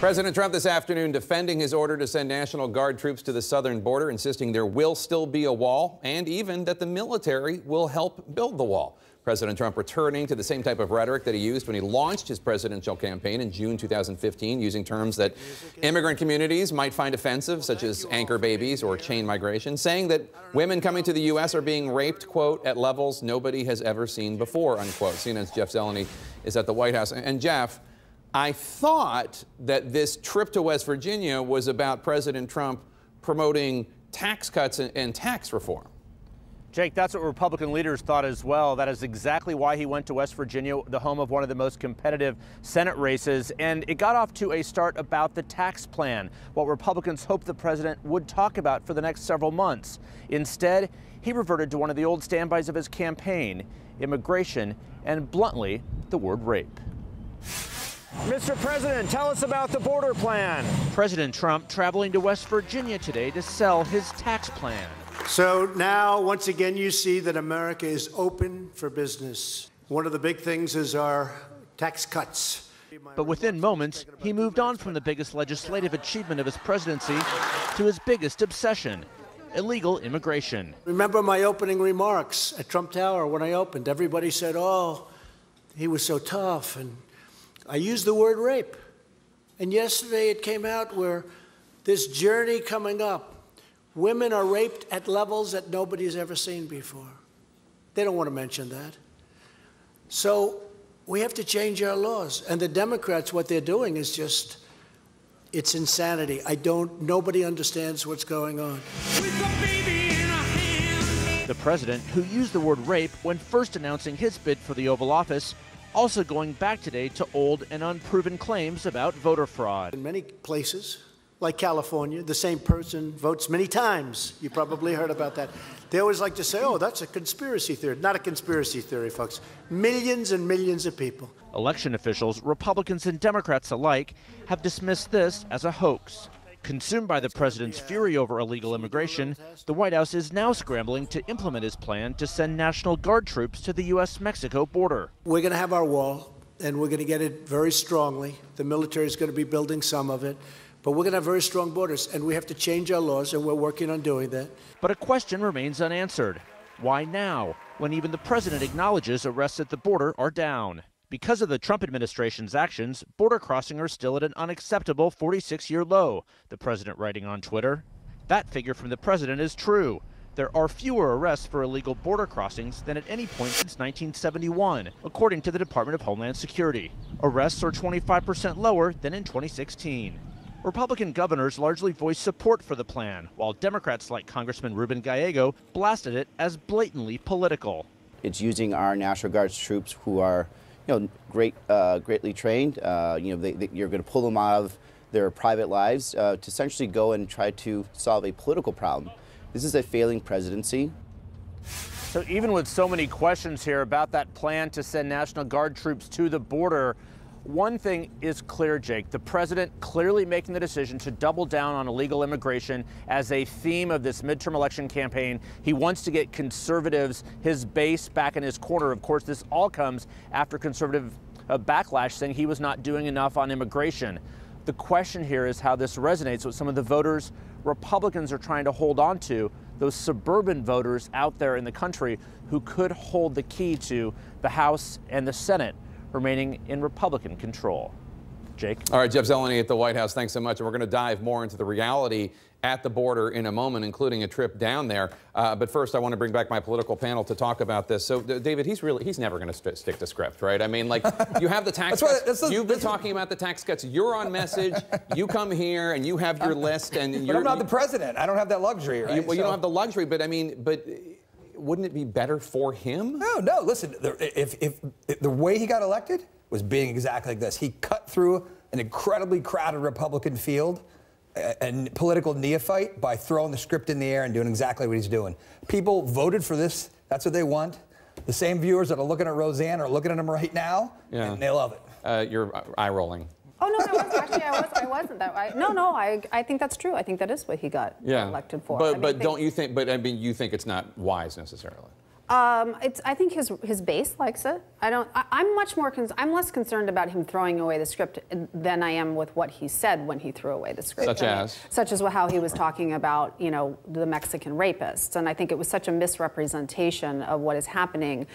President Trump this afternoon defending his order to send National Guard troops to the southern border, insisting there will still be a wall and even that the military will help build the wall. President Trump returning to the same type of rhetoric that he used when he launched his presidential campaign in June 2015, using terms that immigrant communities might find offensive, such as anchor babies or chain migration, saying that women coming to the U.S. are being raped, quote, at levels nobody has ever seen before, unquote. CNN's Jeff Zeleny is at the White House. And Jeff, I thought that this trip to West Virginia was about President Trump promoting tax cuts and tax reform. Jake, that's what Republican leaders thought as well. That is exactly why he went to West Virginia, the home of one of the most competitive Senate races. And it got off to a start about the tax plan, what Republicans hoped the president would talk about for the next several months. Instead, he reverted to one of the old standbys of his campaign, immigration, and bluntly, the word rape. Mr. President, tell us about the border plan. President Trump traveling to West Virginia today to sell his tax plan. So now, once again, you see that America is open for business. One of the big things is our tax cuts. But within moments, he moved on from the biggest legislative achievement of his presidency to his biggest obsession, illegal immigration. Remember my opening remarks at Trump Tower when I opened? Everybody said, oh, he was so tough. And I used the word rape. And yesterday it came out where this journey coming up, women are raped at levels that nobody's ever seen before. They don't want to mention that. So we have to change our laws. And the Democrats, what they're doing is just, it's insanity. Nobody understands what's going on. The president, who used the word rape when first announcing his bid for the Oval Office, also going back today to old and unproven claims about voter fraud. In many places, like California, the same person votes many times. You probably heard about that. They always like to say, oh, that's a conspiracy theory. Not a conspiracy theory, folks. Millions and millions of people. Election officials, Republicans and Democrats alike, have dismissed this as a hoax. Consumed by the president's fury over illegal immigration, the White House is now scrambling to implement his plan to send National Guard troops to the U.S.-Mexico border. We're going to have our wall, and we're going to get it very strongly. The military is going to be building some of it. But we're going to have very strong borders, and we have to change our laws, and we're working on doing that. But a question remains unanswered. Why now, when even the president acknowledges arrests at the border are down? Because of the Trump administration's actions, border crossing are still at an unacceptable 46-year low, the president writing on Twitter. That figure from the president is true. There are fewer arrests for illegal border crossings than at any point since 1971, according to the Department of Homeland Security. Arrests are 25% lower than in 2016. Republican governors largely voiced support for the plan, while Democrats like Congressman Ruben Gallego blasted it as blatantly political. It's using our National Guard troops who are, greatly trained. You're going to pull them out of their private lives to essentially go and try to solve a political problem. This is a failing presidency. So even with so many questions here about that plan to send National Guard troops to the border, one thing is clear, Jake. The president clearly making the decision to double down on illegal immigration as a theme of this midterm election campaign. He wants to get conservatives, his base, back in his corner. Of course, this all comes after conservative backlash saying he was not doing enough on immigration. The question here is how this resonates with some of the voters Republicans are trying to hold on to, those suburban voters out there in the country who could hold the key to the House and the Senate remaining in Republican control. Jake? All right, Jeff Zeleny at the White House, thanks so much. And we're going to dive more into the reality at the border in a moment, including a trip down there. But first, I want to bring back my political panel to talk about this. So, David, he's never going to stick to script, right? I mean, like, you have the tax cuts. You've been talking about the tax cuts. You're on message. You come here and you have your list. And but I'm not the president. I don't have that luxury, right? You don't have the luxury, but I mean, wouldn't it be better for him? No. Listen, if the way he got elected was being exactly like this. He cut through an incredibly crowded Republican field, a political neophyte, by throwing the script in the air and doing exactly what he's doing. People voted for this. That's what they want. The same viewers that are looking at Roseanne are looking at him right now, and they love it. You're eye rolling. Oh, no, I wasn't that. I think that's true. I think that is what he got elected for. But don't you think? But I mean, you think it's not wise necessarily? I think his base likes it. I'm less concerned about him throwing away the script than I am with what he said when he threw away the script. Such as how he was talking about, the Mexican rapists. And I think it was such a misrepresentation of what is happening,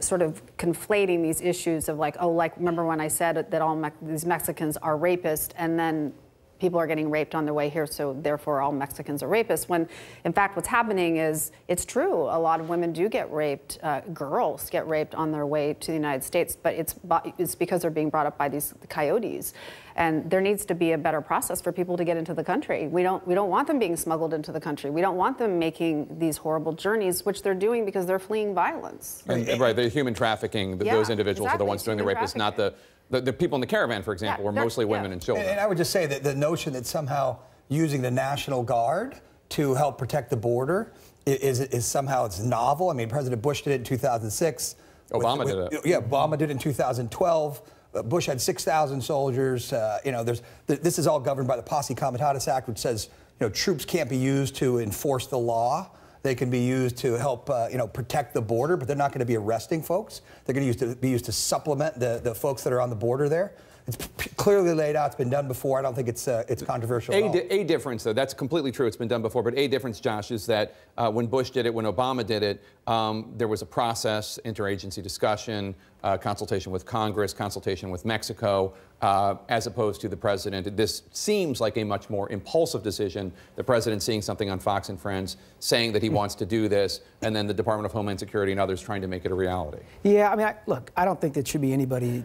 sort of conflating these issues of remember when I said that all these Mexicans are rapists, and then people are getting raped on their way here, so therefore all Mexicans are rapists, when in fact what's happening is, it's true, a lot of women do get raped, girls get raped on their way to the United States, but it's because they're being brought up by these coyotes. And there needs to be a better process for people to get into the country. We don't want them being smuggled into the country. We don't want them making these horrible journeys, which they're doing because they're fleeing violence. Right, the human trafficking, those individuals are the ones doing the rape. It's not the people in the caravan, for example, were mostly women and children. And I would just say that the notion that somehow using the National Guard to help protect the border is somehow it's novel. I mean, President Bush did it in 2006. Obama did it. Yeah, Obama did it in 2012. Bush had 6,000 soldiers. This is all governed by the Posse Comitatus Act, which says troops can't be used to enforce the law. They can be used to help, protect the border, but they're not going to be arresting folks. They're going to be used to supplement the folks that are on the border there. It's clearly laid out. It's been done before. I don't think it's controversial at all. A difference, though, that's completely true. It's been done before. But a difference, Josh, is that when Bush did it, when Obama did it, there was a process, interagency discussion, consultation with Congress, consultation with Mexico, as opposed to the president. This seems like a much more impulsive decision. The president seeing something on Fox and Friends, saying that he wants to do this, and then the Department of Homeland Security and others trying to make it a reality. Yeah, I mean, look, I don't think that should be anybody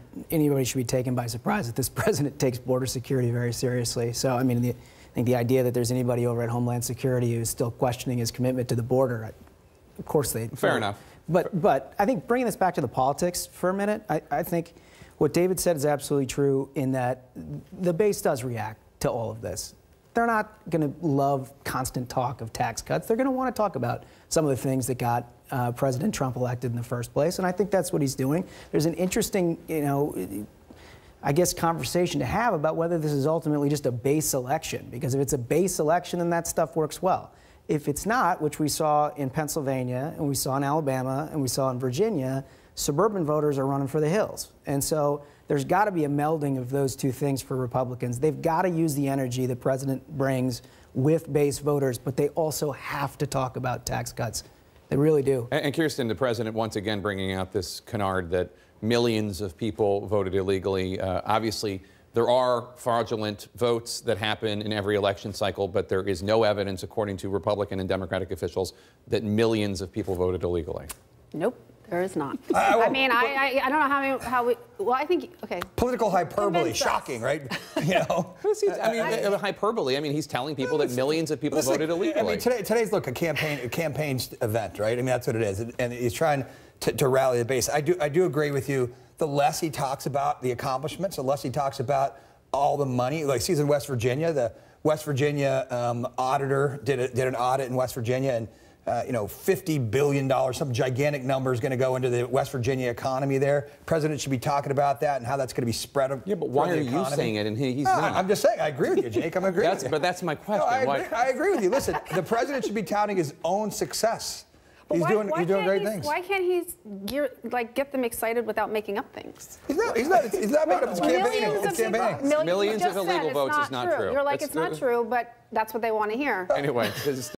should be taken by surprise that this president takes border security very seriously. So, I mean, I think the idea that there's anybody over at Homeland Security who's still questioning his commitment to the border, of course they... Fair enough. But I think bringing this back to the politics for a minute, I think what David said is absolutely true in that the base does react to all of this. They're not going to love constant talk of tax cuts. They're going to want to talk about some of the things that got President Trump elected in the first place, and I think that's what he's doing. There's an interesting, I guess, conversation to have about whether this is ultimately just a base election, because if it's a base election, then that stuff works well. If it's not, which we saw in Pennsylvania, and we saw in Alabama, and we saw in Virginia, suburban voters are running for the hills. And so there's got to be a melding of those two things for Republicans. They've got to use the energy the president brings with base voters, but they also have to talk about tax cuts. They really do. And Kirsten, the president once again bringing out this canard that millions of people voted illegally. Obviously, there are fraudulent votes that happen in every election cycle, but there is no evidence, according to Republican and Democratic officials, that millions of people voted illegally. Nope, there is not. I mean, I don't know how we, well, I think, okay. Political hyperbole, shocking, right? I mean, hyperbole. I mean, he's telling people that millions of people voted illegally. I mean, today's, look, a campaign event, right? I mean, that's what it is. And he's trying to rally the base. I do agree with you. The less he talks about the accomplishments, the less he talks about all the money. Like, he's in West Virginia. The West Virginia auditor did an audit in West Virginia, and $50 billion, some gigantic number is going to go into the West Virginia economy there. President should be talking about that and how that's going to be spread. Yeah, but why are you saying it and he's not? I'm just saying, I agree with you, Jake. I'm agreeing with you. But that's my question. No, I agree with you. Listen, the president should be touting his own success. He's doing great things. Why can't he get them excited without making up things? He's not making up his campaigning. Millions of illegal votes is not true. You're like, it's not true, but that's what they want to hear. Anyway.